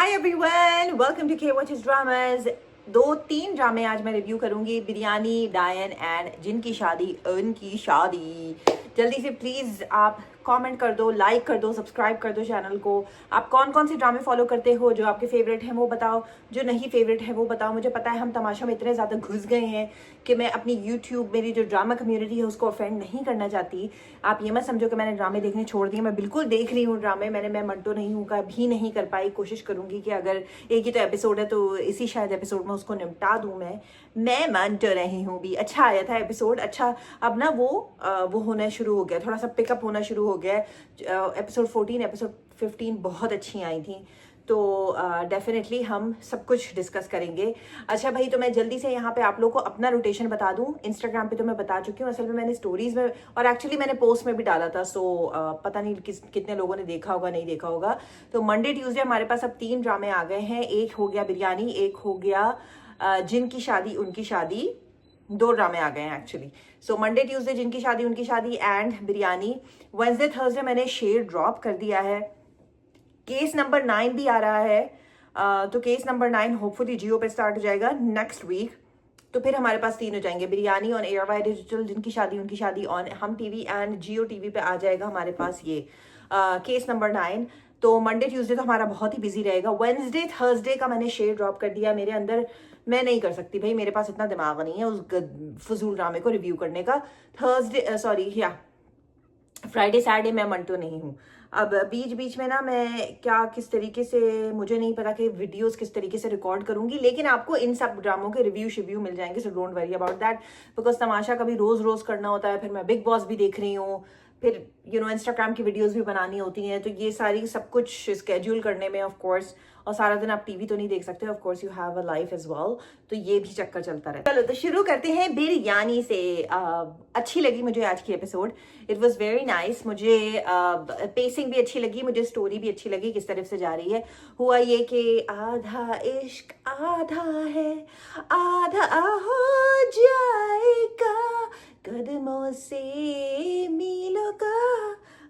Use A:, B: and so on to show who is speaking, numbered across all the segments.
A: Hi everyone, welcome to के watches dramas. 2-3 ड्रामे आज मैं रिव्यू करूंगी। बिरयानी, डायन एंड जिनकी शादी उनकी शादी। जल्दी से प्लीज आप कमेंट कर दो, लाइक कर दो, सब्सक्राइब कर दो चैनल को। आप कौन कौन से ड्रामे फॉलो करते हो, जो आपके फेवरेट हैं वो बताओ, जो नहीं फेवरेट है वो बताओ। मुझे पता है हम तमाशा में इतने ज़्यादा घुस गए हैं कि मैं अपनी यूट्यूब, मेरी जो ड्रामा कम्युनिटी है उसको ऑफेंड नहीं करना चाहती। आप ये मत समझो कि मैंने ड्रामे देखने छोड़ दिए। मैं बिल्कुल देख रही हूँ ड्रामे। मैं मंटो नहीं हूँ का भी नहीं कर पाई। कोशिश करूंगी कि अगर एक ही तो एपिसोड है तो इसी शायद एपिसोड में उसको निपटा दूँ। मैं मंटो रही हूँ भी। अच्छा आया था एपिसोड, अच्छा। अब ना वो होना शुरू हो गया, थोड़ा सा पिकअप होना शुरू हो गया। एपिसोड 14, एपिसोड 15 बहुत अच्छी आई थी। तो डेफिनेटली हम सब कुछ डिस्कस करेंगे। अच्छा भाई, तो मैं जल्दी से यहाँ पे आप लोगों को अपना रोटेशन बता दूँ। इंस्टाग्राम पे तो मैं बता चुकी हूँ, असल में मैंने स्टोरीज में और एक्चुअली मैंने पोस्ट में भी डाला था। सो पता नहीं कितने लोगों ने देखा होगा, नहीं देखा होगा। तो मंडे ट्यूसडे हमारे पास अब 3 ड्रामे आ गए हैं। एक हो गया बिरयानी, एक हो गया जिनकी शादी उनकी शादी। 2 ड्रामे आ गए हैं एक्चुअली। सो मंडे ट्यूसडे जिनकी शादी उनकी शादी एंड बिरयानी। वेंसडे थर्सडे मैंने शेयर ड्रॉप कर दिया है। केस नंबर 9 भी आ रहा है। तो केस नंबर 9 होपफुली जियो पे स्टार्ट हो जाएगा नेक्स्ट वीक। तो फिर हमारे पास 3 हो जाएंगे। बिरयानी ऑन एयरवाई डिजिटल, जिनकी शादी उनकी शादी ऑन हम टीवी एंड जियो टीवी पे आ जाएगा हमारे पास ये केस नंबर 9। तो मंडे ट्यूसडे तो हमारा बहुत ही बिजी रहेगा। वेंसडे थर्सडे का मैंने शेयर ड्रॉप कर दिया। मेरे अंदर मैं नहीं कर सकती भाई, मेरे पास इतना दिमाग नहीं है उस फजूल ड्रामे को रिव्यू करने का। थर्सडे सॉरी या फ्राइडे सैटरडे मैं मंटो नहीं हूँ। अब बीच बीच में ना मैं क्या किस तरीके से, मुझे नहीं पता कि वीडियोस किस तरीके से रिकॉर्ड करूंगी, लेकिन आपको इन सब ड्रामों के रिव्यू मिल जाएंगे। So don't worry about that, because तमाशा कभी रोज रोज करना होता है। फिर मैं बिग बॉस भी देख रही हूँ, फिर इंस्टाग्राम की वीडियोस भी बनानी होती हैं। तो ये सारी सब कुछ स्केड्यूल करने में ऑफ कोर्स, और सारा दिन आप टीवी तो नहीं देख सकते, of course you have a life as well. तो ये भी चक्कर चलता रहता है। चलो तो शुरू करते हैं बिरयानी से। अच्छी लगी मुझे आज की episode, it was very nice. मुझे पेसिंग भी अच्छी लगी, मुझे स्टोरी भी अच्छी लगी किस तरफ से जा रही है। हुआ ये कि आधा इश्क आधा है, आधा हो जाएगा, कदमों से मीलों का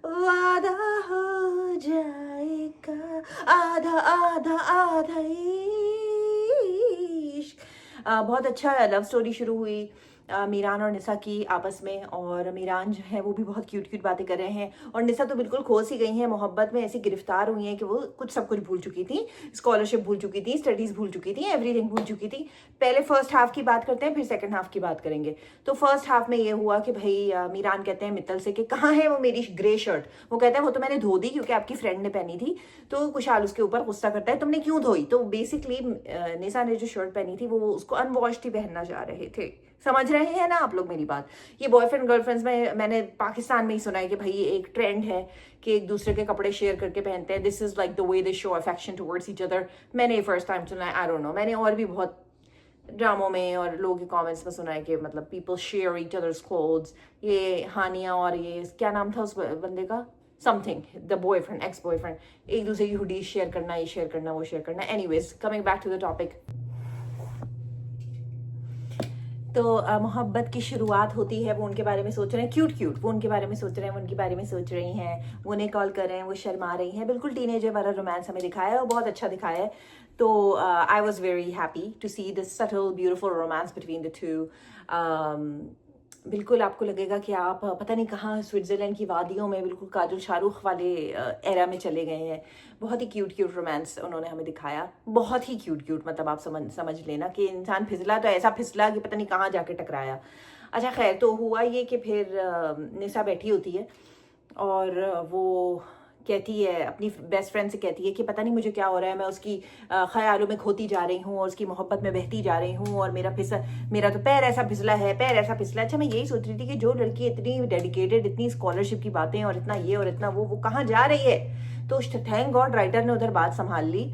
A: वादा हो जाएगा, आधा आधा आधा इश्क। बहुत अच्छा लव स्टोरी शुरू हुई मीरान और निसा की आपस में। और मीरान जो है वो भी बहुत क्यूट क्यूट बातें कर रहे हैं, और निसा तो बिल्कुल खोस ही गई हैं मोहब्बत में। ऐसी गिरफ्तार हुई हैं कि वो सब कुछ भूल चुकी थी। स्कॉलरशिप भूल चुकी थी, स्टडीज भूल चुकी थी, एवरीथिंग भूल चुकी थी। पहले फर्स्ट हाफ की बात करते हैं, फिर सेकंड हाफ की बात करेंगे। तो फर्स्ट हाफ में ये हुआ कि भाई मीरान कहते हैं मित्तल से कि कहाँ है वो मेरी ग्रे शर्ट। वो कहता है वो तो मैंने धो दी क्योंकि आपकी फ्रेंड ने पहनी थी। तो कुशाल उसके ऊपर गुस्सा करता है, तुमने क्यों धोई। तो बेसिकली निसा ने जो शर्ट पहनी थी वो उसको अनवॉश्ड ही पहनना चाह रहे थे। समझ रहे हैं ना आप लोग मेरी बात। ये बॉयफ्रेंड गर्लफ्रेंड्स में मैंने पाकिस्तान में ही सुना है कि भाई ये एक ट्रेंड है कि एक दूसरे के कपड़े शेयर करके पहनते हैं। This is like the way they show affection towards each other. मैंने फर्स्ट टाइम सुना है, आई डोंट नो। मैंने और भी बहुत ड्रामों में और लोगों के कमेंट्स में सुना है कि मतलब people share each others clothes. ये हानिया और ये क्या नाम था उस बंदे का, something, the boyfriend, ex boyfriend, एक दूसरे की हुडीज शेयर करना, ये शेयर करना, वो शेयर करना। Anyways, coming back to the topic. तो मोहब्बत की शुरुआत होती है, वो उनके बारे में सोच रहे हैं, क्यूट क्यूट, वो उनके बारे में सोच रहे हैं, वो उनके बारे में सोच रही हैं, वो उन्हें कॉल कर रहे हैं, वो शर्मा रही हैं। बिल्कुल टीनेजर वाला रोमांस हमें दिखाया है और बहुत अच्छा दिखाया है। तो I was very happy to see this subtle beautiful romance between the two. बिल्कुल आपको लगेगा कि आप पता नहीं कहाँ स्विट्ज़रलैंड की वादियों में बिल्कुल काजल शाहरुख वाले एरा में चले गए हैं। बहुत ही क्यूट क्यूट रोमांस उन्होंने हमें दिखाया, बहुत ही क्यूट क्यूट। मतलब आप समझ लेना कि इंसान फिसला तो ऐसा फिसला कि पता नहीं कहाँ जाके टकराया। अच्छा खैर, तो हुआ ये कि फिर निशा बैठी होती है और वो कहती है अपनी बेस्ट फ्रेंड से, कहती है कि पता नहीं मुझे क्या हो रहा है, मैं उसकी ख्यालों में खोती जा रही हूँ और उसकी मोहब्बत में बहती जा रही हूँ, और मेरा तो पैर ऐसा फिसला है, पैर ऐसा फिसला। अच्छा, मैं यही सोच रही थी कि जो लड़की इतनी डेडिकेटेड, इतनी स्कॉलरशिप की बातें और इतना ये और इतना वो कहाँ जा रही है। तो थैंक गॉड राइटर ने उधर बात संभाल ली।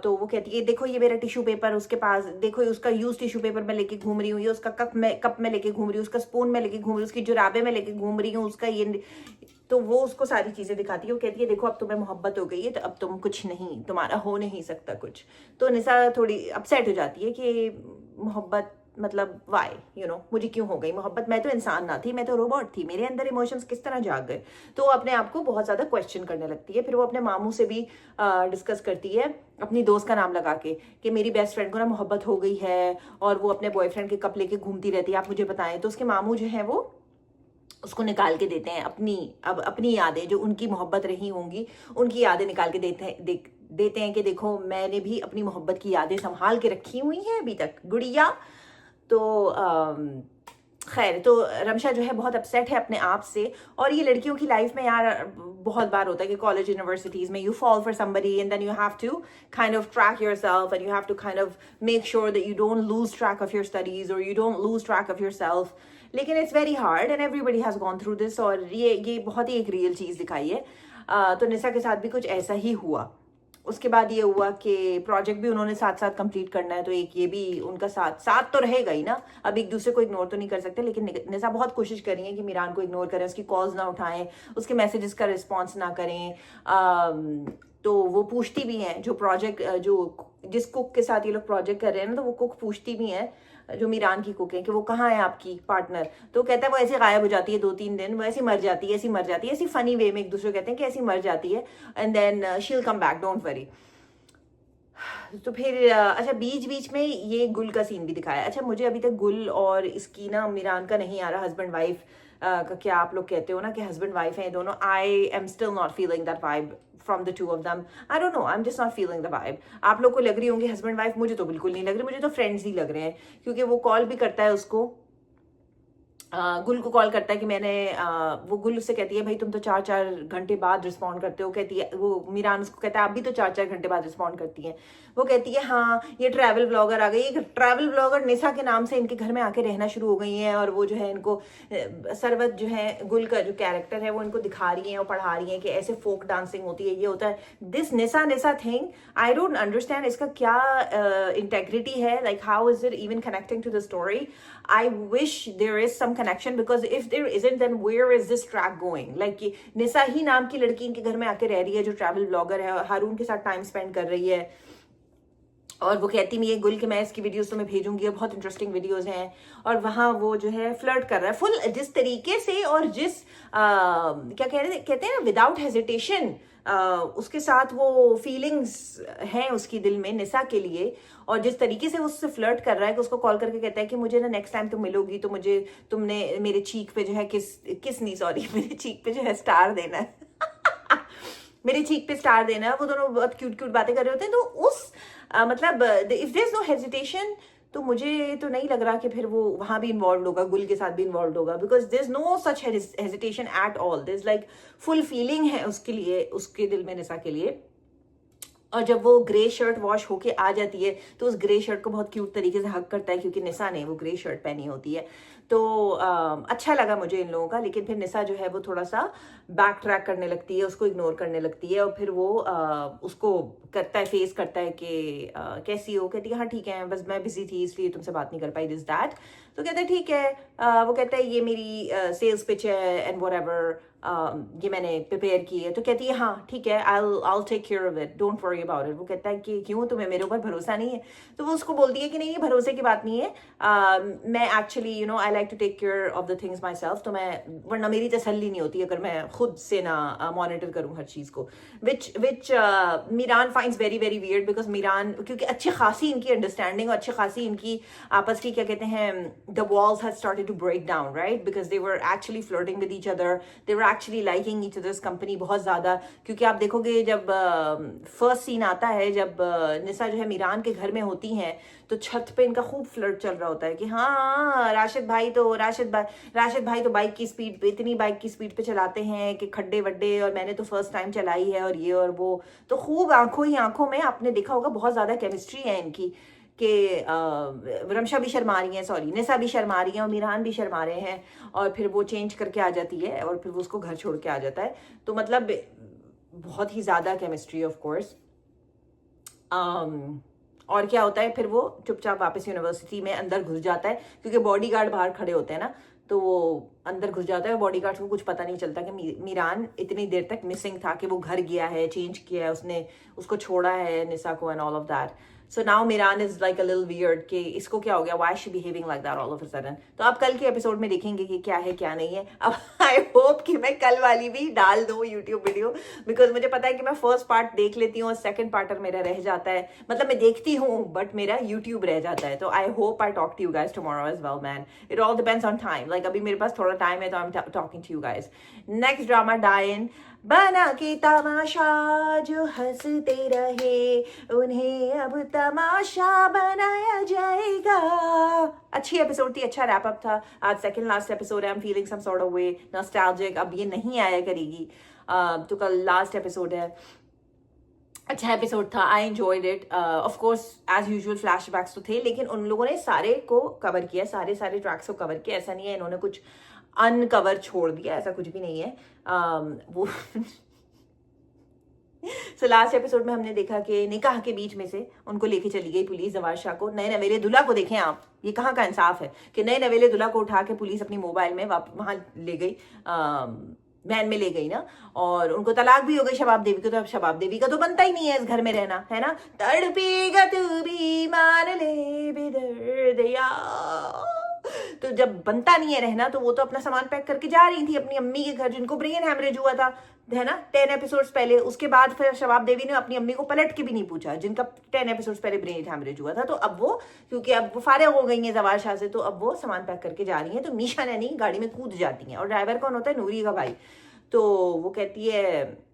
A: तो वो कहती है देखो ये मेरा टिश्यू पेपर उसके पास, देखो उसका यूज टिश्यू पेपर में लेके घूम रही हूँ, ये उसका कप में लेके घूम रही हूँ, उसका स्पून में लेके घूम रही हूँ, उसकी जुराबे में लेके घूम रही हूँ, उसका ये। तो वो उसको सारी चीजें दिखाती है। वो कहती है देखो अब तुम्हें मोहब्बत हो गई है तो अब तुम कुछ नहीं, तुम्हारा हो नहीं सकता कुछ। तो निशा थोड़ी अपसेट हो जाती है कि मोहब्बत मतलब वाई मुझे क्यों हो गई मोहब्बत, मैं तो इंसान ना थी, मैं तो रोबोट थी, मेरे अंदर इमोशंस किस तरह जाग गए। तो वो अपने आप को बहुत ज़्यादा क्वेश्चन करने लगती है। फिर वो अपने मामू से भी डिस्कस करती है अपनी दोस्त का नाम लगा के कि मेरी बेस्ट फ्रेंड को ना मोहब्बत हो गई है और वो अपने बॉयफ्रेंड के कप लेके घूमती रहती है, आप मुझे बताएं। तो उसके मामू जो है वो उसको निकाल के देते हैं अपनी यादें, जो उनकी मोहब्बत रही होंगी उनकी यादें निकाल के देते हैं कि देखो मैंने भी अपनी मोहब्बत की यादें संभाल के रखी हुई हैं अभी तक गुड़िया। तो खैर, तो रमशा जो है बहुत अपसेट है अपने आप से। और ये लड़कियों की लाइफ में यार बहुत बार होता है कि कॉलेज यूनिवर्सिटीज में you fall for somebody and then you have to kind of track yourself and you have to kind of make sure that you don't lose track of your studies और you don't lose track of yourself. लेकिन it's very hard and everybody has gone through this, और ये बहुत ही एक real चीज दिखाई है। तो निशा के साथ भी कुछ ऐसा ही हुआ। उसके बाद ये हुआ कि प्रोजेक्ट भी उन्होंने साथ साथ कंप्लीट करना है, तो एक ये भी उनका साथ तो रहेगा ही ना। अब एक दूसरे को इग्नोर तो नहीं कर सकते, लेकिन निशा बहुत कोशिश कर रही है कि मीरान को इग्नोर करें, उसकी कॉल्स ना उठाएं, उसके मैसेजेस का रिस्पॉन्स ना करें। तो वो पूछती भी हैं, जो प्रोजेक्ट जिस कुक के साथ ये लोग प्रोजेक्ट कर रहे हैं ना, तो वो कुक पूछती भी हैं, जो मीरान की कुक है, कि वो कहाँ है आपकी पार्टनर। तो कहता है वो ऐसे गायब हो जाती है 2-3 दिन, वो ऐसी मर जाती है, ऐसी मर जाती है, ऐसी फनी वे में एक दूसरे को कहते हैं कि ऐसी मर जाती है and then she will come back, don't worry. तो फिर अच्छा, बीच बीच में ये गुल का सीन भी दिखाया। अच्छा, मुझे अभी तक गुल और इसकी ना मीरान का नहीं आ रहा हस्बैंड वाइफ का, क्या आप लोग कहते हो ना कि हस्बैंड वाइफ हैं ये दोनों। I am still not feeling that vibe from the two of them. I don't no, I am just not feeling the vibe. आप लोग को लग रही होंगी हस्बैंड वाइफ, मुझे तो बिल्कुल नहीं लग रही, मुझे तो फ्रेंड्स ही लग रहे हैं। क्योंकि वो कॉल भी करता है उसको, गुल को कॉल करता है कि मैंने वो गुल उससे कहती है भाई तुम तो 4-4 घंटे बाद रिस्पॉन्ड करते हो। कहती है वो, मीरान उसको कहता है आप भी तो 4-4 घंटे बाद रिस्पॉन्ड करती हैं। वो कहती है हाँ, ये ट्रैवल ब्लॉगर आ गई, एक ट्रैवल ब्लॉगर निशा के नाम से इनके घर में आके रहना शुरू हो गई हैं। और वो जो है इनको सरवत जो है गुल का जो कैरेक्टर है वो इनको दिखा रही है और पढ़ा रही है कि ऐसे फोक डांसिंग होती है, ये होता है। This Nisha thing I don't understand, इसका क्या इंटेग्रिटी है, like how is it even connecting to the story. I wish there is some connection, because if there isn't, then where is this track going? Like निशा ही नाम की लड़की इनके घर में आके रह रही है, जो ट्रैवल ब्लॉगर है, हारून के साथ टाइम स्पेंड कर रही है। और वो कहती नहीं है गुल कि मैं इसकी वीडियोस तुम्हें भेजूंगी, बहुत इंटरेस्टिंग वीडियोस हैं। और वहाँ वो जो है फ्लर्ट कर रहा है फुल जिस तरीके से, और जिस क्या कहते हैं ना, विदाउट हेजिटेशन उसके साथ वो फीलिंग्स हैं उसकी दिल में निशा के लिए। और जिस तरीके से उससे फ्लर्ट कर रहा है कि उसको कॉल करके कहता है कि मुझे ना नेक्स्ट टाइम तुम मिलोगी तो मुझे तुमने मेरे चीक पे जो है किस नहीं सॉरी मेरे चीक पे जो है स्टार देना है मेरे चीक पे स्टार देना है। वो दोनों बहुत क्यूट क्यूट बातें कर रहे होते हैं। तो उस मतलब if there is no hesitation, तो मुझे तो नहीं लग रहा कि फिर वो वहां भी इन्वॉल्व होगा, गुल के साथ भी इन्वॉल्व होगा, because there is no such hesitation at all. There is like full feeling है उसके लिए, उसके दिल में निशा के लिए। और जब वो ग्रे शर्ट वॉश होके आ जाती है तो उस ग्रे शर्ट को बहुत क्यूट तरीके से हक करता है, क्योंकि निशा ने वो ग्रे शर्ट पहनी होती है। तो अच्छा लगा मुझे इन लोगों का। लेकिन फिर निशा जो है वो थोड़ा सा बैक ट्रैक करने लगती है, उसको इग्नोर करने लगती है। और फिर वो उसको करता है, फेस करता है कि कैसी हो। कहती है हाँ ठीक है, बस मैं बिजी थी इसलिए तुमसे बात नहीं कर पाई, दिस दैट। तो कहता है ठीक है। वो कहता है ये मेरी सेल्स पिच है एंड व्हाटएवर, ये मैंने प्रिपेयर की है। तो कहती है हाँ ठीक है, I'll take care of it, don't worry about it। वो कहता है कि क्यों, तुम्हें मेरे ऊपर भरोसा नहीं है। तो वो उसको बोलती है कि नहीं, ये भरोसे की बात नहीं है, मैं actually I like to take care of the things myself. तो मैं, वरना मेरी तसल्ली नहीं होती अगर मैं खुद से ना मॉनिटर करूँ हर चीज़ को, which Meeran finds very very weird, because Meeran, क्योंकि अच्छी खासी इनकी अंडरस्टैंडिंग और अच्छी खासी इनकी आपस की क्या कहते हैं, the walls had started to break down, right, because they were actually flirting with each other, they were actually liking each others company बहुत ज़्यादा। क्योंकि आप देखोगे जब फर्स्ट सीन आता है, जब निशा जो है मीरान के घर में होती हैं, तो छत पे इनका खूब फ्लर्ट चल रहा होता है कि हाँ राशिद भाई तो बाइक की स्पीड पे, इतनी बाइक की स्पीड पे चलाते हैं कि खड्डे वड्डे, और मैंने तो फर्स्ट टाइम चलाई है, और ये और वो। तो खूब आंखों ही आंखों में आपने देखा होगा बहुत ज़्यादा केमिस्ट्री है इनकी, कि रमशा भी शर्मा रही हैं, सॉरी निशा भी शर्मा रही हैं और मीरान भी शर्मा रहे हैं। और फिर वो चेंज करके आ जाती है और फिर वो उसको घर छोड़ के आ जाता है। तो मतलब बहुत ही ज़्यादा केमिस्ट्री ऑफ कोर्स। और क्या होता है, फिर वो चुपचाप वापस यूनिवर्सिटी में अंदर घुस जाता है, क्योंकि बॉडीगार्ड बाहर खड़े होते हैं ना, तो वो अंदर घुस जाता है और बॉडीगार्ड्स को कुछ पता नहीं चलता कि मीरान इतनी देर तक मिसिंग था, कि वो घर गया है, चेंज किया है, उसने उसको छोड़ा है निसा को and all of that. So now Miran is like a little weird कि इसको क्या हो गया, why she behaving like that all of a sudden. तो आप कल के एपिसोड में देखेंगे कि क्या है क्या नहीं है. अब आई होप कि मैं कल वाली भी डाल दूँ यूट्यूब वीडियो, बिकॉज मुझे पता है कि मैं फर्स्ट पार्ट देख लेती हूँ और सेकंड पार्ट मेरा रह जाता है. मतलब मैं देखती हूँ बट मेरा यूट्यूब रह जाता है. तो I hope I talk to you guys tomorrow as well man. It all depends on time. Like अभी मेरे पास थोड़ा टाइम है तो I am talking to you guys. Next drama Daayan. बना के तमाशा जो हंसते रहे उन्हें अब तमाशा बनाया जाएगा. अच्छी एपिसोड थी, अच्छा रैप अप था. आज सेकंड लास्ट एपिसोड है. I am feeling some sort of way nostalgic. अब ये नहीं आया करेगी. तो कल लास्ट एपिसोड है. अच्छा एपिसोड था. I enjoyed it. Of course as usual flashbacks तो थे, लेकिन उन लोगों ने सारे को कवर किया, सारे ट्रैक्स को कवर किया. ऐसा नहीं है इन्होंने कुछ अनकवर छोड़ दिया, ऐसा कुछ भी नहीं है. वो सो लास्ट एपिसोड में हमने देखा कि निकाह के बीच में से उनको लेके चली गई पुलिस जवार शाह को. नए नवेले दूल्हा को देखें आप, ये कहाँ का इंसाफ है कि नए नवेले दूल्हा को उठा के पुलिस अपनी मोबाइल में वहां ले गई, वैन में ले गई ना. और उनको तलाक भी हो गई शबाब देवी को. तो अब शबाब देवी का तो बनता ही नहीं है इस घर में रहना, है ना. तड़पेगा तू भी मान ले बेदर्द यार. तो जब बनता नहीं है रहना तो वो तो अपना सामान पैक करके जा रही थी अपनी अम्मी के घर, जिनको ब्रेन हैमरेज हुआ था, है ना, 10 एपिसोड्स पहले. उसके बाद फिर शबाब देवी ने अपनी अम्मी को पलट के भी नहीं पूछा, जिनका 10 एपिसोड्स पहले ब्रेन हैमरेज हुआ था. तो अब वो, क्योंकि अब वो फारिग हो गई हैं जवार शाह से, तो अब वो सामान पैक करके जा रही हैं. तो मीशा नैनी गाड़ी में कूद जाती हैं. और ड्राइवर कौन होता है? नूरी का भाई. तो वो कहती है,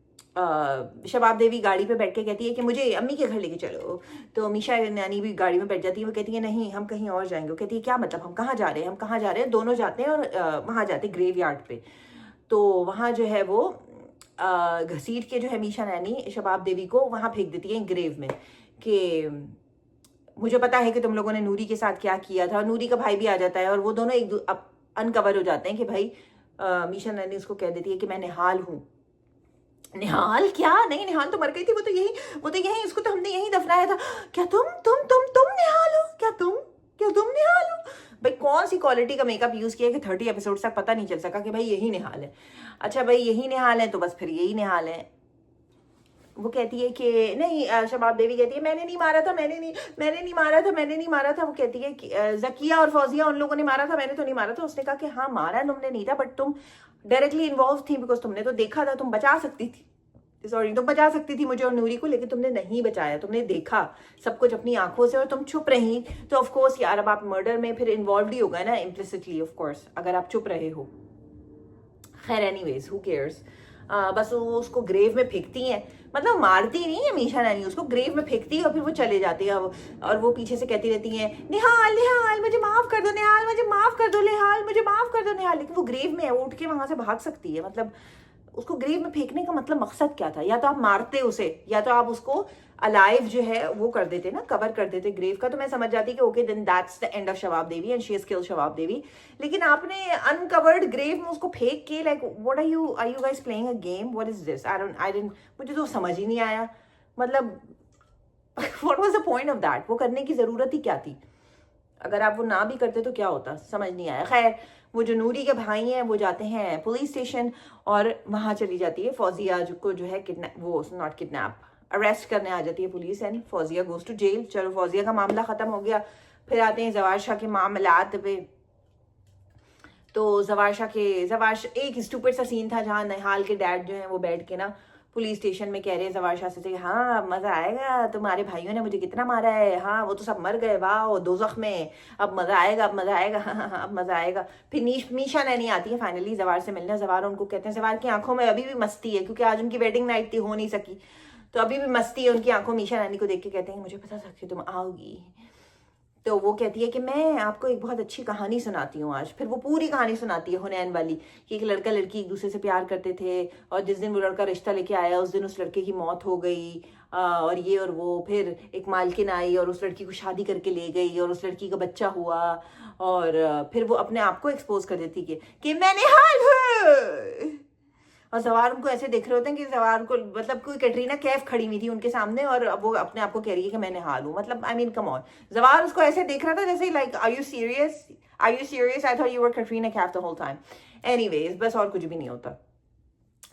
A: शबाब देवी गाड़ी पे बैठ के कहती है कि मुझे अम्मी के घर लेके चलो. तो मीशा नानी भी गाड़ी में बैठ जाती है. वो कहती है नहीं हम कहीं और जाएंगे. वो कहती है क्या मतलब, हम कहाँ जा रहे हैं, हम कहाँ जा रहे हैं. दोनों जाते हैं और वहाँ जाते हैं ग्रेव यार्ड पे. तो वहाँ जो है वो घसीट के जो है मीशा नानी शबाब देवी को वहाँ फेंक देती है ग्रेव में, कि मुझे पता है कि तुम लोगों ने नूरी के साथ क्या किया था. और नूरी का भाई भी आ जाता है और वो दोनों एक अनकवर हो जाते हैं कि भाई मीशा नानी उसको कह देती है कि मैं निहाल हूँ. निहाल क्या? नहीं, निहाल तो मर गई थी. वो तो यही उसको तो हमने यही दफनाया था. क्या तुम निहाल हो? क्या तुम निहाल हो? भाई कौन सी क्वालिटी का मेकअप यूज किया कि 30 एपिसोड तक पता नहीं चल सका कि भाई यही निहाल है. अच्छा भाई यही निहाल है तो बस फिर यही निहाल है. वो कहती है कि नहीं, शबाब देवी कहती है मैंने नहीं मारा था. वो कहती है कि जकिया और फौजिया उन लोगों ने मारा था, मैंने तो नहीं मारा था. उसने कहा कि हाँ मारा तुमने नहीं था, बट तुम डायरेक्टली इन्वॉल्व थी, बिकॉज तुमने तो देखा था, तुम बचा सकती थी मुझे और नूरी को, लेकिन तुमने नहीं बचाया. तुमने देखा सब कुछ अपनी आंखों से और तुम चुप रही. तो ऑफकोर्स यार अब आप मर्डर में फिर इन्वॉल्व ही हो गए ना इम्प्लिसिटली, ऑफकोर्स, अगर आप चुप रहे हो. खैर एनीवेज हु केयर्स. बस वो उसको ग्रेव में फेंकती हैं. मतलब मारती नहीं है मीशा नानी, उसको ग्रेव में फेंकती है और फिर वो चले जाते हैं. और वो पीछे से कहती रहती हैं निहाल मुझे माफ कर दो, निहाल मुझे माफ कर दो, निहाल मुझे माफ कर दो, निहाल. लेकिन वो ग्रेव में है, वो उठ के वहां से भाग सकती है. मतलब उसको ग्रेव में फेंकने का मतलब मकसद क्या था? या तो आप मारते उसे, या तो आप उसको अलाइव जो है वो कर देते ना, कवर कर देते ग्रेव का. तो मैं समझ जाती कि okay then that's the end of Shabab Devi and she has killed Shabab Devi. लेकिन आपने अनकवर्ड ग्रेव में उसको फेंक के, like what are you guys playing a game? What is this? I didn't, मुझे तो समझ ही नहीं आया. मतलब what was the point of that? वो करने की जरूरत ही क्या थी? अगर आप वो ना भी करते तो क्या होता, समझ नहीं आया. खैर वो जो नूरी के भाई हैं वो जाते हैं पुलिस स्टेशन और वहां चली जाती है फौजिया को जो है अरेस्ट करने आ जाती है police. And Fauzia goes to jail. चलो फौजिया का मामला खत्म हो गया. फिर आते हैं जवार शाह के मामलात पे. तो एक स्टूपिड सा सीन था जहाँ निहाल के डैड जो है वो बैठ के ना पुलिस स्टेशन में कह रहे हैं जवार शाह से, हाँ मजा आएगा, तुम्हारे भाइयों ने मुझे कितना मारा है, हाँ वो तो सब मर गए, वाह दोज़ख में, अब मजा आएगा, हाँ, अब मजा आएगा. फिर मीशा नैनी आती है फाइनली जवार से मिलने. जवार उनको कहते हैं, जवार की आंखों में अभी भी मस्ती है क्योंकि आज उनकी वेडिंग नाइट थी, हो नहीं सकी, तो अभी भी मस्ती है उनकी आंखों. मीशा नैनी को देख के कहते हैं मुझे पता था कि तुम आओगी. तो वो कहती है कि मैं आपको एक बहुत अच्छी कहानी सुनाती हूँ आज. फिर वो पूरी कहानी सुनाती है हुनैन वाली, कि एक लड़का लड़की एक दूसरे से प्यार करते थे और जिस दिन वो लड़का रिश्ता लेके आया उस दिन उस लड़के की मौत हो गई, और ये और वो. फिर एक मालकिन आई और उस लड़की को शादी करके ले गई और उस लड़की का बच्चा हुआ. और फिर वो अपने आप को एक्सपोज कर देती कि मैं निहाल हूँ. और जवार उनको ऐसे देख रहे होते हैं कि जवार को मतलब कोई कैटरीना कैफ खड़ी हुई थी उनके सामने और अब वो अपने आप को कह रही है कि मैं निहाल हूँ. मतलब आई मीन कम ऑन. जवार उसको ऐसे देख रहा था जैसे like are you serious, I thought you were Katrina Kaif the whole time. Anyways बस और कुछ भी नहीं होता।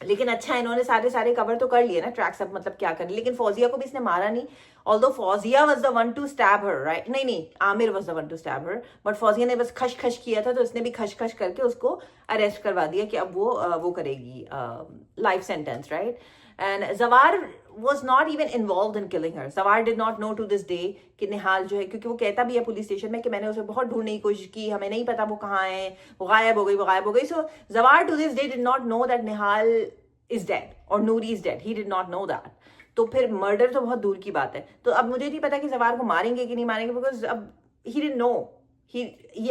A: लेकिन अच्छा इन्होंने सारे कवर तो कर लिए ना ट्रैक्स, अब मतलब क्या करें। लेकिन फौजिया को भी इसने मारा नहीं, although Fauzia was the one to stab her, right? नहीं, Aamir was the one to stab her, but Fauzia ने बस खश खश किया था, तो इसने भी खश खश करके उसको अरेस्ट करवा दिया कि अब वो करेगी लाइफ सेंटेंस, राइट? एंड जवार was not even involved in killing her. Zawar did not know to this day कि निहाल जो है, क्योंकि वो कहता भी है पुलिस स्टेशन में कि मैंने उसे बहुत ढूंढने की कोशिश की, हमें नहीं पता वो कहाँ है, वो गायब हो गई। So Zawar to this day did not know that Nihal is dead or Noori is dead. He did not know that. तो फिर मर्डर तो बहुत दूर की बात है। तो अब मुझे नहीं पता कि जवार को मारेंगे कि नहीं मारेंगे, बिकॉज अब ही डिडंट नो।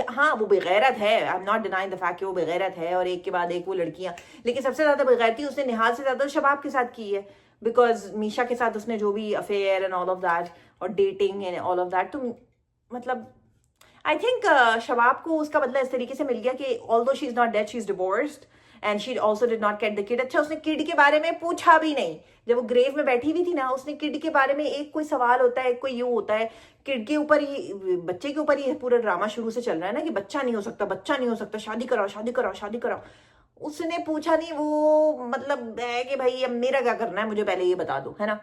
A: हाँ वो बेगैरत है, I am not denying the fact कि वो बेगैरत है और एक के बाद एक वो लड़कियां, लेकिन सबसे ज्यादा बेगैरती उसने निहाल से ज्यादा शबाब के साथ की है, बिकॉज मीशा के साथ उसने जो भी affair and all of that और dating and all of that, तो मतलब आई थिंक शबाब को उसका बदला इस तरीके से मिल गया कि although she is not dead, she is divorced and she also did not get the kid. अच्छा उसने किड के बारे में पूछा भी नहीं, जब वो ग्रेव में बैठी हुई थी ना, उसने किड के बारे में, एक कोई सवाल होता है, एक कोई यूं होता है, किड के ऊपर ही, बच्चे के ऊपर ही पूरा ड्रामा शुरू से चल रहा है ना कि बच्चा नहीं हो सकता, शादी कराओ। उसने पूछा नहीं, वो मतलब है कि भाई अब मेरा क्या करना है, मुझे पहले ये बता दो, है ना?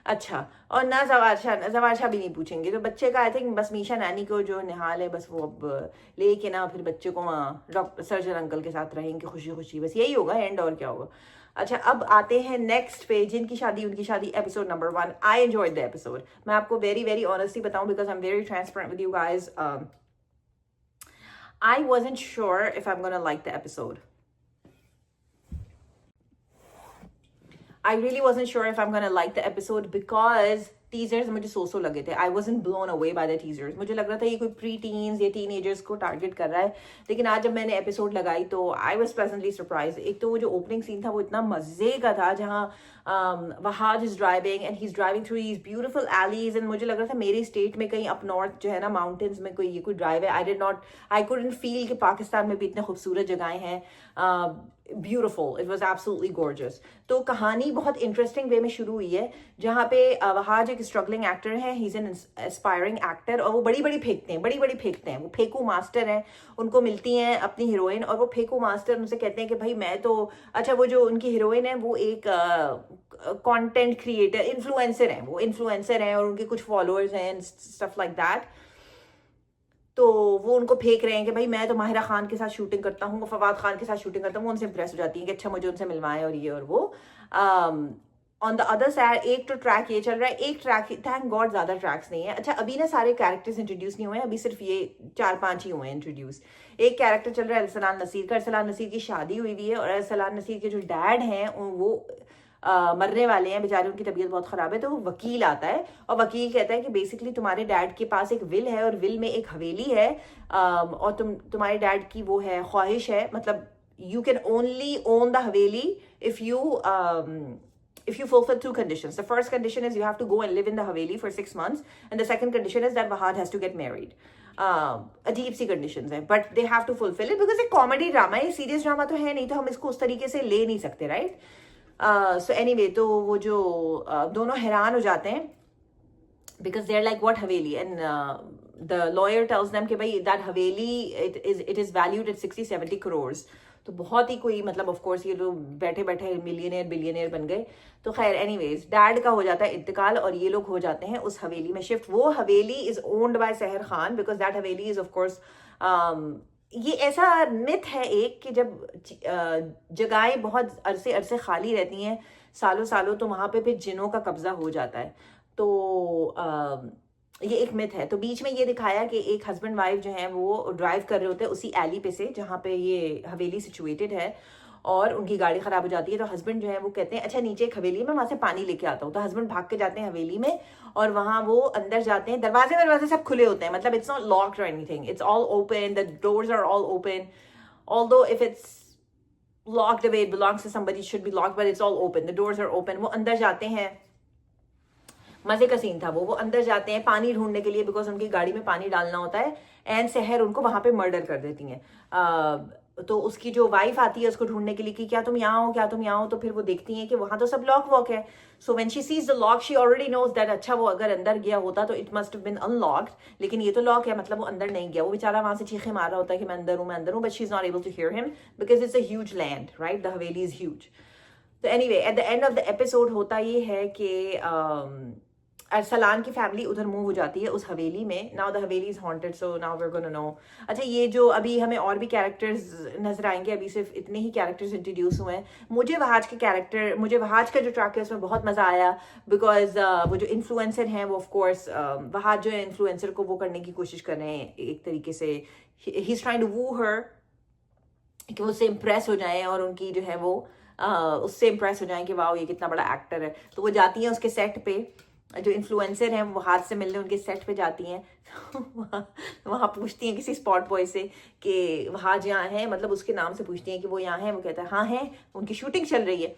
A: अच्छा, और ना जवार शाह भी नहीं पूछेंगे, तो बच्चे का आई थिंक बस मीशा नानी को जो निहाल है बस वो अब लेके ना फिर बच्चे को वहाँ डॉक्टर सर्जन अंकल के साथ रहेंगे खुशी खुशी, बस यही होगा एंड, और क्या होगा। अच्छा अब आते हैं नेक्स्ट पे, जिनकी शादी उनकी शादी, episode number 1। I enjoyed the episode, मैं आपको वेरी वेरी ऑनेस्टली बताऊं, because I am very transparent with you guys. I wasn't sure if I'm gonna like the episode. I really wasn't sure if I'm gonna like the episode because teasers मुझे सो लगे थे. I wasn't blown away by the teasers. मुझे लग रहा था ये कोई pre-teens या teenagers को target कर रहा है. लेकिन आज जब मैंने episode लगाई तो I was pleasantly surprised. एक तो वो जो opening scene था वो इतना मजे का था, जहाँ Wahad is driving and he's driving through these beautiful alleys and मुझे लग रहा था मेरे स्टेट में कहीं up north जो है ना mountains में कोई drive है. I couldn't feel कि पाकिस्तान में भी इतने खूबसूरत जगहें हैं. Beautiful, it was absolutely gorgeous. तो कहानी बहुत इंटरेस्टिंग वे में शुरू हुई है, जहाँ पे वहाज एक स्ट्रगलिंग एक्टर है, he is an aspiring actor, और वो बड़ी बड़ी फेंकते हैं, वो फेंकू मास्टर हैं. उनको मिलती हैं अपनी हीरोइन और वो फेंकू मास्टर उनसे कहते हैं कि भाई मैं तो, अच्छा वो जो उनकी हीरोइन है वो एक कंटेंट क्रिएटर इन्फ्लुएंसर हैं और उनके कुछ फॉलोअर्स हैं, स्टफ लाइक दैट. तो वो उनको फेंक रहे हैं कि भाई मैं तो माहिरा खान के साथ शूटिंग करता हूँ, फवाद खान के साथ शूटिंग करता हूँ. वो उनसे इंप्रेस हो जाती है कि अच्छा मुझे उनसे मिलवाएं और ये और वो. ऑन द अदर साइड एक तो ट्रैक ये चल रहा है, एक ट्रैक, थैंक गॉड ज़्यादा ट्रैक्स नहीं है. अच्छा अभी ना सारे कैरेक्टर्स इंट्रोड्यूस नहीं हुए हैं, अभी सिर्फ ये 4-5 ही हुए हैं इंट्रोड्यूस. एक कैरेक्टर चल रहा है अरसलान नसीर का. अरसलान नसीर की शादी हुई हुई है और अरसलान नसीर के जो डैड हैं वो मरने वाले हैं बेचारे, उनकी तबीयत बहुत ख़राब है. तो वो वकील आता है और वकील कहता है कि बेसिकली तुम्हारे डैड के पास एक विल है और विल में एक हवेली है, और तुम्हारे डैड की वो है ख्वाहिश है, मतलब you can only own the Haveli if you fulfill 2 conditions. The first condition is you have to go and live in the Haveli for 6 months, and the second condition is that Wahad has to get married. अजीब सी conditions हैं, but they have to fulfill it because एक comedy drama है, serious drama तो है नहीं, तो हम इसको उस तरीके से ले नहीं सकते, right? So anyway, तो वो जो दोनों हैरान हो जाते हैं because they're like what Haveli, and the lawyer tells them कि भाई that Haveli it is valued at 60-70 crores. तो बहुत ही कोई मतलब ऑफ कोर्स ये लोग बैठे बैठे मिलियनेयर बिलियनेयर बन गए. तो खैर एनीवेज डैड का हो जाता है इंतकाल और ये लोग हो जाते हैं उस हवेली में शिफ्ट. वो हवेली इज ओन्ड बाय सहर Khan because that Haveli is of course, ये ऐसा मिथ है एक कि जब जगहें बहुत अरसे खाली रहती हैं सालों सालों, तो वहाँ पे फिर जिनों का कब्जा हो जाता है. तो ये एक मिथ है. तो बीच में ये दिखाया कि एक हस्बैंड वाइफ जो है वो ड्राइव कर रहे होते हैं उसी एली पे से जहाँ पे ये हवेली सिचुएटेड है, और उनकी गाड़ी खराब हो जाती है. तो हस्बैंड जो है वो कहते हैं अच्छा नीचे एक हवेली में वहाँ से पानी लेके आता हूँ. तो हस्बैंड भाग के जाते हैं हवेली में और वहाँ वो अंदर जाते हैं, दरवाजे सब खुले होते हैं, मतलब इट्स नॉट लॉक्ड और anything, it's all open, the doors are all open. Although if it's locked away, it belongs to somebody, it should be locked, but it's all open, the doors are open. वो अंदर जाते हैं, मजे का scene था वो अंदर जाते हैं पानी ढूंढने के लिए बिकॉज उनकी गाड़ी में पानी डालना होता है, एंड सहर उनको वहां पे मर्डर कर देती हैं. तो उसकी जो वाइफ आती है उसको ढूंढने के लिए कि क्या तुम यहाँ हो, क्या तुम यहाँ हो, तो फिर वो देखती हैं कि वहां तो सब लॉक वॉक है. So when she sees the lock she already knows that अच्छा वो अगर अंदर गया होता तो it must have been unlocked, लेकिन ये तो लॉक है, मतलब वो अंदर नहीं गया. वो बेचारा वहां से चीखे मार रहा होता है कि मैं अंदर हूँ, मैं अंदर हूँ, but she is not able to hear him because it's a huge land, right, the haveli is huge. तो anyway at the end of the episode होता ये है कि अरसलान की फैमिली उधर मूव हो जाती है उस हवेली में. Now the haveli is haunted, so now we are gonna know. अच्छा, ये जो अभी हमें और भी कैरेक्टर्स नजर आएंगे, अभी सिर्फ इतने ही कैरेक्टर्स इंट्रोड्यूस हुए हैं. मुझे वहाज का जो ट्रैक है उसमें बहुत मजा आया बिकॉज वो जो इन्फ्लुएंसर हैं वो ऑफकोर्स वहाज जो है इन्फ्लुएंसर को वो करने की कोशिश कर रहे हैं एक तरीके से. He is trying to woo her कि वो उससे इम्प्रेस हो जाएं और उनकी जो है वो उससे इम्प्रेस हो जाएं कि वाह ये कितना बड़ा एक्टर है. तो वो जाती हैं उसके सेट पे, जो इन्फ्लुएंसर हैं वो हाथ से मिलने उनके सेट पे जाती हैं. वहाँ पूछती हैं किसी स्पॉट बॉय से कि वहाँ जहाँ है, मतलब उसके नाम से पूछती हैं कि वो यहाँ है. वो कहता है हाँ है, उनकी शूटिंग चल रही है.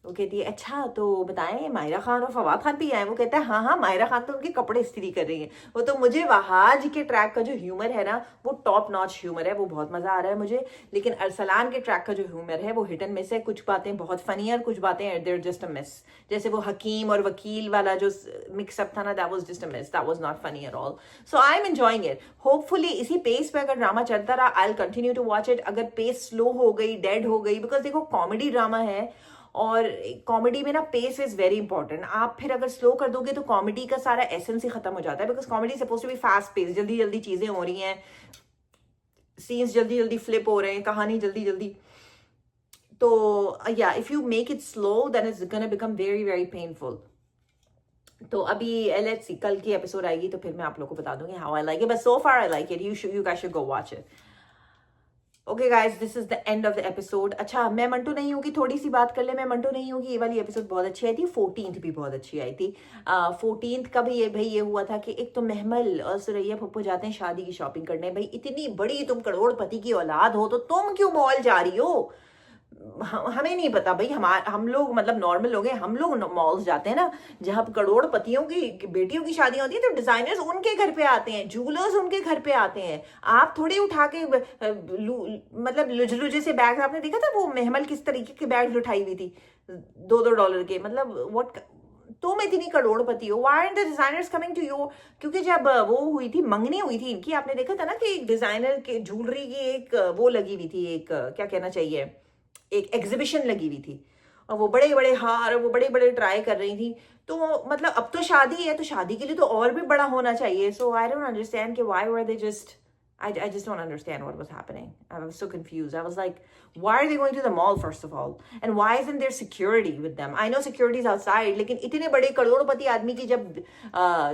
A: वो कहती है अच्छा तो बताएं मायरा खान और फवाद खान भी आए. वो कहता है हाँ हाँ, मायरा खान तो उनके कपड़े इस्त्री कर रही हैं. वो तो मुझे वहाज के ट्रैक का जो ह्यूमर है ना वो टॉप नॉच ह्यूमर है, वो बहुत मजा आ रहा है मुझे. लेकिन अरसलान के ट्रैक का जो ह्यूमर है वो हिट एंड मिस है. कुछ बातें बहुत फनी है और कुछ बातें देयर जस्ट अ मिस. जैसे वो हकीम और वकील वाला जो मिक्सअप था ना, that was just a miss, that was not funny at all. So I am enjoying it. Hopefully इसी पेस पे अगर ड्रामा चलता रहा I will continue to watch it. अगर पेस स्लो हो गई, डेड हो गई, बिकॉज देखो कॉमेडी ड्रामा है और कॉमेडी में ना पेस इज वेरी इंपॉर्टेंट. आप फिर अगर स्लो कर दोगे तो कॉमेडी का सारा एसेंस ही खत्म हो जाता है. Because comedy suppose to be fast pace, जल्दी जल्दी चीजें हो रही हैं, सीन्स जल्दी जल्दी फ्लिप हो रहे हैं, कहानी जल्दी जल्दी. तो या if you make it slow then it's gonna become very very painful. तो अभी लेट्स सी, कल की एपिसोड आएगी तो फिर मैं आप लोगों को बता दूंगी how I like it. But so far I like it. You guys should go watch it. Okay guys, this is the end of the episode. अच्छा, मैं मंटू नहीं हूँ कि थोड़ी सी बात कर ले. मैं मंटू नहीं हूँ कि ये वाली एपिसोड बहुत अच्छी आई थी. 14th भी बहुत अच्छी आई थी. 14th का भी ये भाई ये हुआ था कि एक तो महमल और सुरैया पप्पू जाते हैं शादी की शॉपिंग करने. भाई इतनी बड़ी तुम करोड़पति की औलाद हो तो तुम क्यों मॉल जा रही हो? हमें नहीं पता भाई, हम लोग मतलब नॉर्मल लोग हैं, हम लोग मॉल्स जाते हैं ना. जहाँ करोड़पतियों की बेटियों की शादियां होती है तो डिजाइनर्स उनके घर पे आते हैं, ज्वेलर्स उनके घर पे आते हैं. आप थोड़ी उठा के मतलब लुझलुझे से बैग. आपने देखा था वो महमल किस तरीके के बैग उठाई हुई थी $2 के. मतलब व्हाट, तुम इतनी करोड़पति हो, why are the designers coming to you? क्योंकि जब वो हुई थी, मंगनी हुई थी इनकी, आपने देखा था ना कि एक डिजाइनर के ज्वेलरी की एक वो लगी हुई थी, एक क्या कहना चाहिए, एक एग्जीबिशन लगी हुई थी और वो बड़े बड़े हार वो बड़े बड़े ट्राई कर रही थी. तो मतलब अब तो शादी है तो शादी के लिए तो और भी बड़ा होना चाहिए. सो आई डोंट अंडरस्टैंड कि why were they just I just don't understand what was happening. I was so confused. I was like, why are they going to the mall first of all? And why isn't there security with them? I know security is outside, लेकिन इतने बड़े करोड़पति आदमी की जब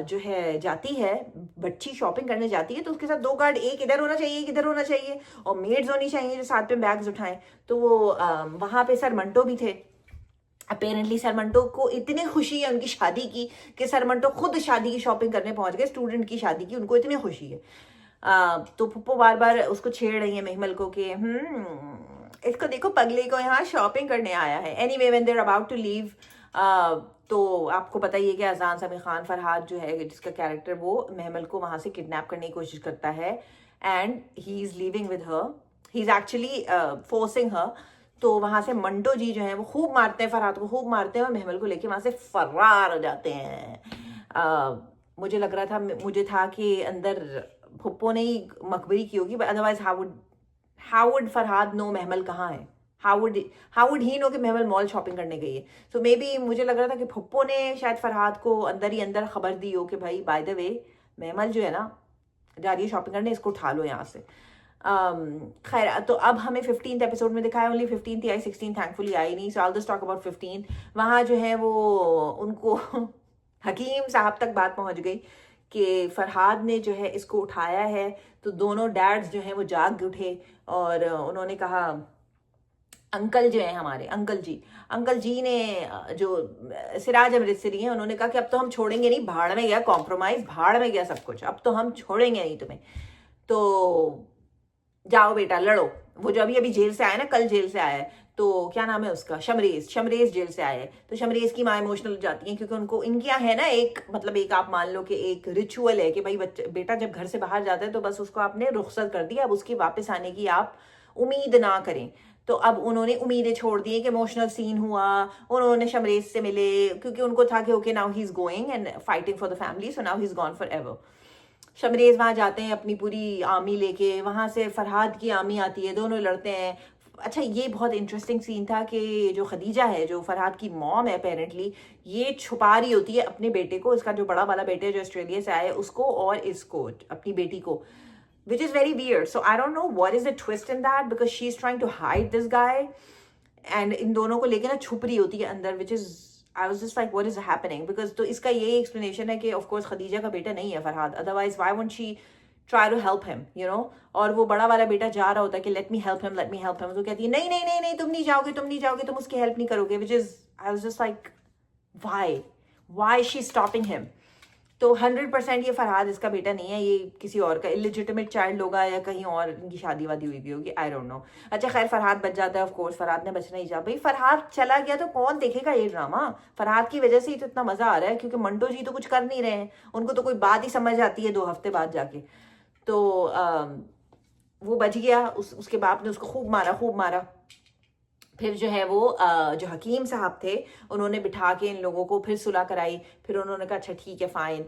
A: जो है जाती है बच्ची शॉपिंग करने जाती है तो उसके साथ 2 गार्ड, एक इधर होना चाहिए, एक इधर होना चाहिए, और मेड्स होनी चाहिए जो साथ में बैग्स उठाएं. तो वो वहां पे सर मंटो भी थे. अपेरेंटली सरमंटो को इतनी खुशी है उनकी शादी की कि सरमंटो खुद शादी की शॉपिंग करने पहुंच गए. स्टूडेंट की शादी की उनको इतनी खुशी है. तो पप्पो बार बार उसको छेड़ रही है महमल को कि इसको देखो पगली को यहाँ शॉपिंग करने आया है. Anyway when they are about to leave, तो आपको पता ही है कि अजान समी खान फरहाद जो है जिसका कैरेक्टर, वो महमल को वहां से किडनैप करने की कोशिश करता है and he is living with her. He is actually forcing her. तो वहां से मंटो जी जो है वो खूब मारते हैं, फरहाद को खूब मारते हैं और महमल को लेके वहां से फरार हो जाते हैं. मुझे लग रहा था, मुझे था कि अंदर फुप्पो ने ही मकबरी की होगी, otherwise how would Farhad know Mahmal कहाँ है? हाउ वुड ही नो कि महमल मॉल शॉपिंग करने गई है? सो मे बी मुझे लग रहा था कि फुप्पो ने शायद फरहाद को अंदर ही अंदर खबर दी हो कि भाई बाय द वे महमल जो है ना जा रही है शॉपिंग करने, इसको उठा लो यहाँ से. खैर, तो अब हमें 15th एपिसोड में दिखाया. Only 15th he I, 16 thankfully I नहीं. So I will just talk about 15. वहाँ जो है वो उनको हकीम साहब तक बात पहुंच गई कि फरहाद ने जो है इसको उठाया है. तो दोनों डैड्स जो हैं वो जाग उठे और उन्होंने कहा, अंकल जो है हमारे अंकल जी ने, जो सिराज अमृतसरी हैं, उन्होंने कहा कि अब तो हम छोड़ेंगे नहीं, भाड़ में गया कॉम्प्रोमाइज, भाड़ में गया सब कुछ, अब तो हम छोड़ेंगे नहीं तुम्हें. तो जाओ बेटा लड़ो. वो जो अभी अभी जेल से आया ना, कल जेल से आया है, तो क्या नाम है उसका, शमरेज जेल से आया है. तो शमरेज की माँ इमोशनल हो जाती है क्योंकि उनको इनके यहाँ है ना एक, मतलब एक आप मान लो कि एक रिचुअल है कि भाई बेटा जब घर से बाहर जाता है तो बस उसको आपने रुखसत कर दिया, अब उसके वापस आने की आप उम्मीद ना करें। तो अब उन्होंने उम्मीदें छोड़ दी कि इमोशनल सीन हुआ, उन्होंने शमरेज से मिले क्योंकि उनको था कि okay now he is going and fighting for the family, so now he is gone for ever. Shamrez वहां जाते हैं अपनी पूरी आर्मी लेके, वहां से फरहाद की आर्मी आती है, दोनों लड़ते हैं। अच्छा ये बहुत इंटरेस्टिंग सीन था कि जो खदीजा है जो फरहाद की मॉम है अपेरेंटली, ये छुपा रही होती है अपने बेटे को, इसका जो बड़ा वाला बेटे जो ऑस्ट्रेलिया से आया है उसको और इसको अपनी बेटी को, which is very weird. So I don't know what is the twist in that because she's trying to hide this guy and इन दोनों को लेके ना छुप रही होती है अंदर, which is I was just like what is happening because तो इसका यही explanation है कि of course खदीजा का बेटा नहीं है Farhad, otherwise why won't she try to help him, you know? और वो बड़ा वाला बेटा जा रहा होता है कि let me help him, let me help him, तो कहती है नहीं नहीं नहीं नहीं तुम नहीं जाओगे, तुम नहीं जाओगे, तुम उसकी हेल्प नहीं करोगे, which is I was just like why is she stopping him? तो 100% ये फरहाद इसका बेटा नहीं है, ये किसी और का इलिजिटिमेट चाइल्ड होगा या कहीं और इनकी शादी वादी हुई भी होगी, आई डोंट नो। अच्छा खैर फरहाद बच जाता है, ऑफ कोर्स फरहाद ने बचना ही जा, भाई फरहाद चला गया तो कौन देखेगा ये ड्रामा? फरहाद की वजह से ही तो इतना मजा आ रहा है क्योंकि मंटो जी तो कुछ कर नहीं रहे हैं, उनको तो कोई बात ही समझ आती है 2 हफ्ते बाद जाके। तो वो बच गया, उसके बाप ने उसको खूब मारा। फिर जो है वो जो हकीम साहब थे उन्होंने बिठा के इन लोगों को फिर सुलह कराई। फिर उन्होंने कहा अच्छा ठीक है फाइन,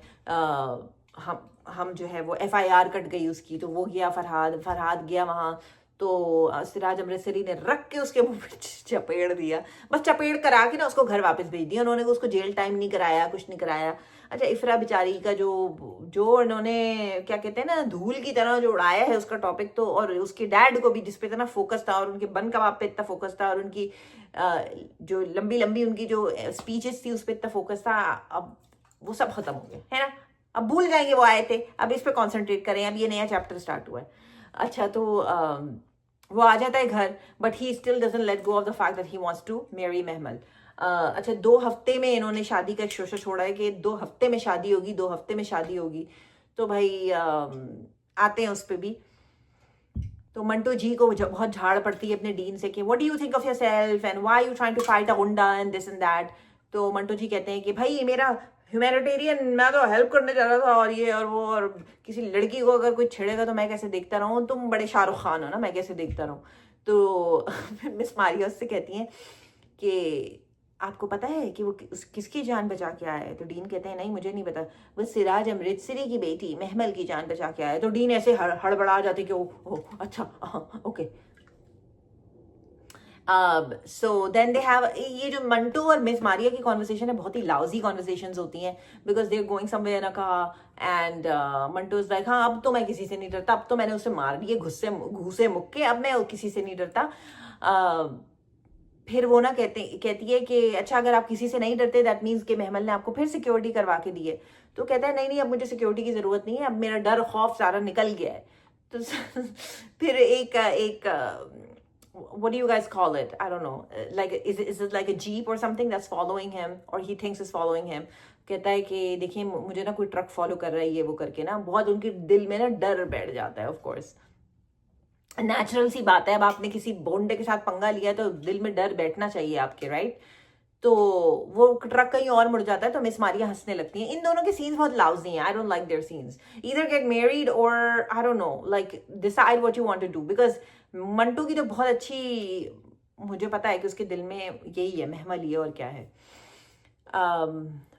A: हम जो है वो FIR कट गई उसकी, तो वो गया फरहाद गया वहाँ, तो सिराज अमृतसरी ने रख के उसके मुंह पे चपेड़ दिया, बस चपेड़ करा के ना उसको घर वापस भेज दिया उन्होंने, उसको जेल टाइम नहीं कराया, कुछ नहीं कराया। अच्छा इफ्रा बेचारी का जो इन्होंने क्या कहते हैं ना धूल की तरह जो उड़ाया है उसका टॉपिक, तो और उसके डैड को भी जिस पे इतना फोकस था और उनके बन कबाब पे इतना फोकस था और उनकी जो लंबी उनकी जो स्पीचेस थी उस पर इतना फोकस था, अब वो सब खत्म हो गया है ना, अब भूल जाएंगे वो आए थे, अब इस पे कॉन्सेंट्रेट करें, अब ये नया चैप्टर स्टार्ट हुआ है। अच्छा तो वो आ जाता है घर, but he still doesn't let go of the fact that he wants to marry Mahmal. अच्छा 2 हफ्ते में इन्होंने शादी का एक शोशा छोड़ा है कि 2 हफ्ते में शादी होगी, 2 हफ्ते में शादी होगी। तो भाई आते हैं उस पर भी, तो मंटो जी को बहुत झाड़ पड़ती है अपने डीन से कि what do you think of yourself and why you trying to fight a goonda and this and that. तो मंटो जी कहते हैं कि भाई मेरा ह्यूमैनिटेरियन, मैं तो हेल्प करने जा रहा था और ये और वो, और किसी लड़की को अगर कोई छेड़ेगा तो मैं कैसे देखता रहूँ, तुम बड़े शाहरुख खान हो ना, मैं कैसे देखता रहूँ। तो मिस मारिया उससे कहती हैं कि आपको पता है कि वो किसकी जान बचा के आया है? तो डीन कहते हैं नहीं मुझे नहीं पता, वो सिराज अमृतसरी की बेटी महमल की जान बचा के आया है। तो डीन ऐसे हड़बड़ा जाते कि ओ अच्छा okay. So then they have, ये जो मंटो और मिस मारिया की कॉन्वर्सेशन है बहुत ही लाउजी कॉन्वर्सेशंस होती हैं because they are going somewhere in a car and Manto is like हाँ अब तो मैं किसी से नहीं डरता, अब तो मैंने उसे मार दिए घुसे मुक्के, अब मैं किसी से नहीं डरता। फिर वो ना कहती है कि अच्छा अगर आप किसी से नहीं डरते दैट मीन्स कि महमल ने आपको फिर सिक्योरिटी करवा के दी है। तो कहता है नहीं अब मुझे सिक्योरिटी की ज़रूरत नहीं है, अब मेरा डर खौफ सारा निकल गया है। तो फिर एक what do you guys call it? I don't know. Like is it like a jeep or something that's following him or he thinks is following him? कहता है कि देखिए मुझे ना कोई ट्रक फॉलो कर रहा है ये वो करके ना, बहुत उनके दिल में ना डर बैठ जाता है। ऑफ कोर्स नेचुरल सी बात है, अब आपने किसी बोंडे के साथ पंगा लिया तो दिल में डर बैठना चाहिए आपके, राइट? तो वो ट्रक कहीं और मुड़ जाता है तो मिस मारिया हंसने लगती हैं। इन दोनों के सीन्स बहुत लाउजी हैं, I don't like their scenes. Either get married or I don't know, like decide what you want to do, because Mantu की तो बहुत अच्छी, मुझे पता है कि उसके दिल में यही है, महमल ही है और क्या है।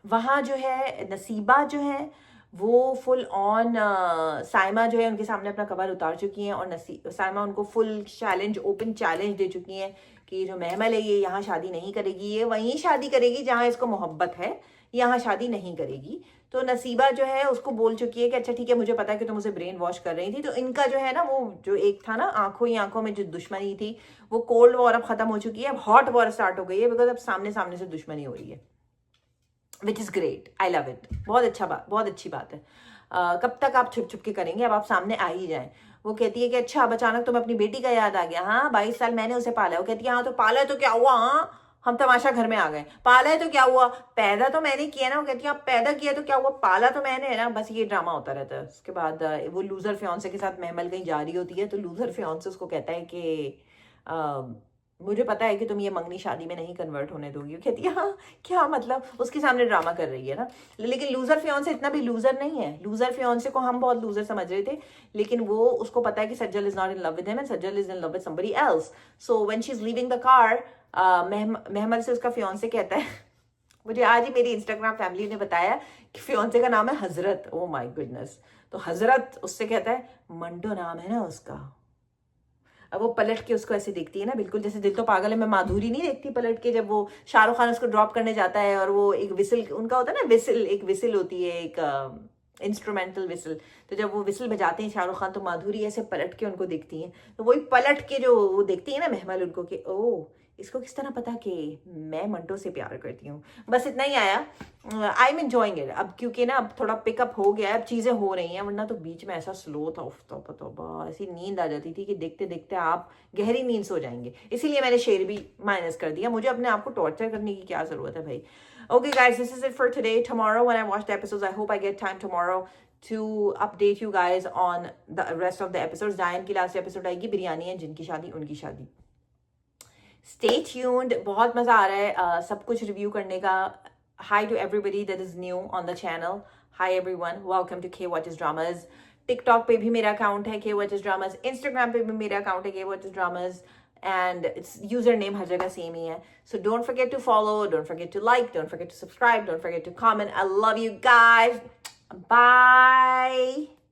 A: वहाँ जो है नसीबा जो है वो फुल ऑन साइमा जो है उनके सामने अपना कवर उतार चुकी हैं और साइमा उनको फुल चैलेंज, ओपन चैलेंज दे चुकी हैं कि जो महमल है ये यहाँ शादी नहीं करेगी, ये वहीं शादी करेगी जहाँ इसको मोहब्बत है, यहाँ शादी नहीं करेगी। तो नसीबा जो है उसको बोल चुकी है कि अच्छा ठीक है मुझे पता है कि तुम उसे ब्रेन वॉश कर रही थी। तो इनका जो है ना वो जो एक था ना आंखों ही आंखों में जो दुश्मनी थी वो कोल्ड वॉर अब खत्म हो चुकी है, अब हॉट वॉर स्टार्ट हो गई है बिकॉज अब सामने सामने से दुश्मनी हो रही है, which is great, I love it. बहुत अच्छी बात है। कब तक आप छुप छुप के करेंगे, अब आप सामने आ ही जाएं। वो कहती है कि अच्छा अब अचानक तुम्हें अपनी बेटी का याद आ गया, हाँ 22 साल मैंने उसे पाला है। वो कहती है हाँ तो पाला है तो क्या हुआ, हाँ हम तमाशा घर में आ गए, पाला है तो क्या हुआ, पैदा तो मैंने किया ना। वो कहती है आप पैदा किया तो क्या हुआ, पाला तो मैंने है ना। बस ये ड्रामा होता रहता है। उसके बाद वो लूजर फियांसे के साथ महमल कहीं जा रही होती है तो लूजर फियांसे उसको कहता है कि मुझे पता है कि तुम ये मंगनी शादी में नहीं कन्वर्ट होने दोगी। कहती है हाँ क्या मतलब, उसके सामने ड्रामा कर रही है ना। लेकिन लूजर फियोंसे इतना भी लूजर नहीं है। लूजर फियोंसे को हम बहुत लूजर समझ रहे थे, लेकिन वो उसको पता है कि Sajal is not in love with him and Sajal is in love with somebody else. So when she is leaving the car, Mahmal से उसका फियोंसे कहता है मुझे आज ही मेरी इंस्टाग्राम फैमिली ने बताया कि फियोंसे का नाम है हजरत। Oh my goodness. तो हजरत उससे कहता है मंटो नाम है ना उसका। अब वो पलट के उसको ऐसे देखती है ना, बिल्कुल जैसे दिल तो पागल है मैं माधुरी नहीं देखती पलट के, जब वो शाहरुख खान उसको ड्रॉप करने जाता है और वो एक विसिल उनका होता है ना, विसिल एक विसिल होती है, एक इंस्ट्रूमेंटल विसिल। तो जब वो विसिल बजाते हैं शाहरुख खान, तो माधुरी ऐसे पलट के उनको देखती है। तो वही पलट के जो वो देखती है ना महमल उनको कि ओ इसको किस तरह पता कि मैं मंटो से प्यार करती हूँ। बस इतना ही आया। आई एम एंजॉइंग इट अब, क्योंकि ना अब थोड़ा पिकअप हो गया है, अब चीज़ें हो रही हैं। वरना तो बीच में ऐसा स्लो था, उफ तौबा तौबा, ऐसी नींद आ जाती थी कि देखते देखते आप गहरी नींद सो जाएंगे। इसीलिए मैंने शेर भी माइनस कर दिया। मुझे अपने आप को टॉर्चर करने की क्या ज़रूरत है भाई। Okay guys, this is it for today. Tomorrow when I watch the episodes, I hope I get time tomorrow to update you guys on the rest of the episodes. Diane की last episode आएगी, बिरयानी है जिनकी शादी उनकी शादी। Stay tuned, बहुत मज़ा आ रहा है सब कुछ रिव्यू करने का। Hi to everybody that is new on the channel. Hi everyone, welcome to K Watches Dramas. TikTok पे भी मेरा अकाउंट है K Watches Dramas, Instagram पे भी मेरा अकाउंट है K Watches Dramas, and its username हर जगह सेम ही है. So don't forget to follow, don't forget to like, don't forget to subscribe, don't forget to comment. I love you guys. Bye.